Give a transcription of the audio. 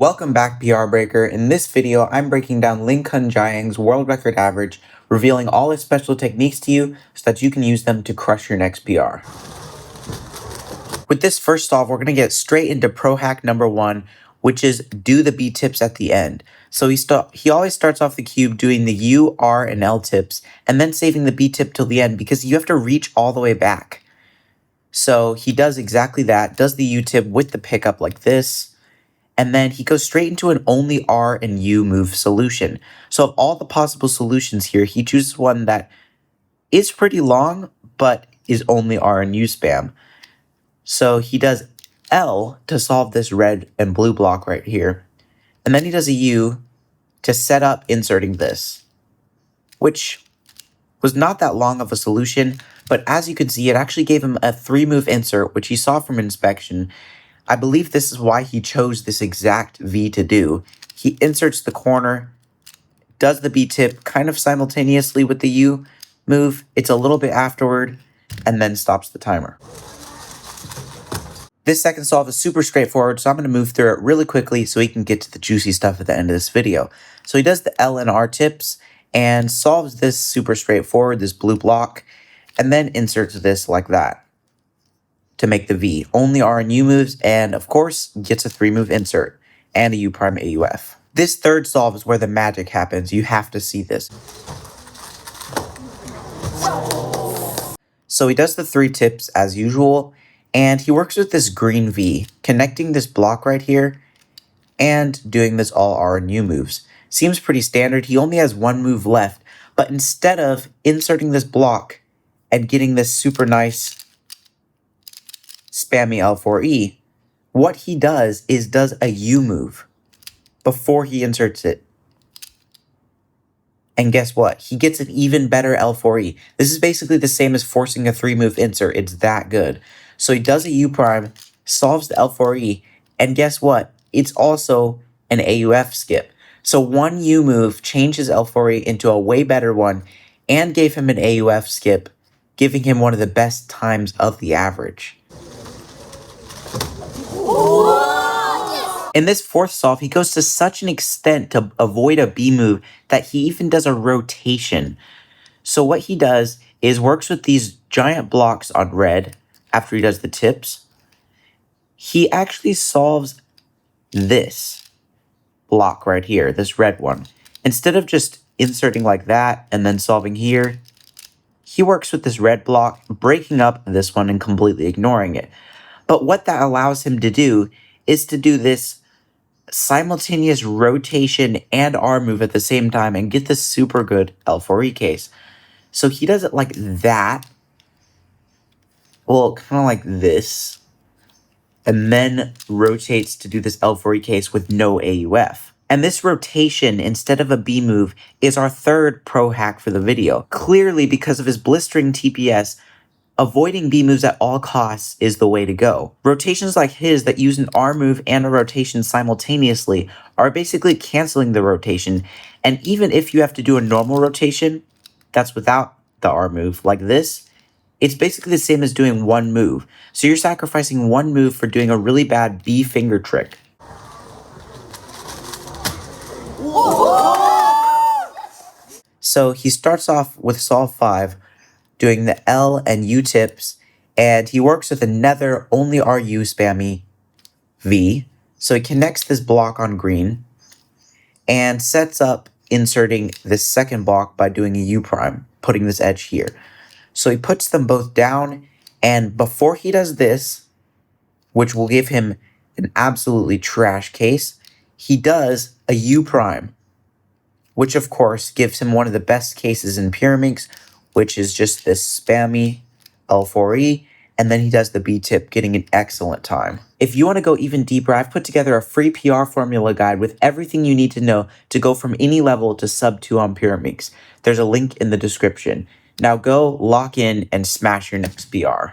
Welcome back, PR Breaker. In this video, I'm breaking down Lingkun Jiang's world record average, revealing all his special techniques to you so that you can use them to crush your next PR. With this first solve, we're going to get straight into pro hack number 1, which is do the B tips at the end. So he always starts off the cube doing the U, R, and L tips, and then saving the B tip till the end because you have to reach all the way back. So he does exactly that, does the U tip with the pickup like this, and then he goes straight into an only R and U move solution. So of all the possible solutions here, he chooses one that is pretty long, but is only R and U spam. So he does L to solve this red and blue block right here. And then he does a U to set up inserting this, which was not that long of a solution, but as you can see, it actually gave him a 3-move insert, which he saw from inspection. I believe this is why he chose this exact V to do. He inserts the corner, does the B tip kind of simultaneously with the U move. It's a little bit afterward, and then stops the timer. This second solve is super straightforward, so I'm going to move through it really quickly so he can get to the juicy stuff at the end of this video. So he does the L and R tips and solves this super straightforward, this blue block, and then inserts this like that to make the V. Only R and U moves, and of course, gets a 3-move insert and a U prime AUF. This third solve is where the magic happens. You have to see this. So he does the 3 tips as usual, and he works with this green V, connecting this block right here and doing this all R and U moves. Seems pretty standard. He only has 1 move left, but instead of inserting this block and getting this super nice spammy L4E, what he does is does a U move before he inserts it. And guess what? He gets an even better L4E. This is basically the same as forcing a 3-move insert. It's that good. So he does a U prime, solves the L4E, and guess what? It's also an AUF skip. So 1 U move changes L4E into a way better one and gave him an AUF skip, giving him one of the best times of the average. In this fourth solve, he goes to such an extent to avoid a B move that he even does a rotation. So what he does is works with these giant blocks on red after he does the tips. He actually solves this block right here, this red one. Instead of just inserting like that and then solving here, he works with this red block, breaking up this one and completely ignoring it. But what that allows him to do is to do this simultaneous rotation and R move at the same time and get this super good L4E case. So he does it like that. Well, kind of like this. And then rotates to do this L4E case with no AUF. And this rotation, instead of a B move, is our third pro hack for the video. Clearly, because of his blistering TPS, avoiding B moves at all costs is the way to go. Rotations like his that use an R move and a rotation simultaneously are basically canceling the rotation. And even if you have to do a normal rotation that's without the R move like this, it's basically the same as doing 1 move. So you're sacrificing 1 move for doing a really bad B finger trick. So he starts off with solve 5, doing the L and U tips, and he works with another only RU spammy V. So he connects this block on green and sets up inserting this second block by doing a U prime, putting this edge here. So he puts them both down, and before he does this, which will give him an absolutely trash case, he does a U prime, which of course gives him one of the best cases in Pyraminx, which is just this spammy L4E, and then he does the B tip, getting an excellent time. If you want to go even deeper, I've put together a free PR formula guide with everything you need to know to go from any level to sub 2 on Pyraminx. There's a link in the description. Now go lock in and smash your next PR.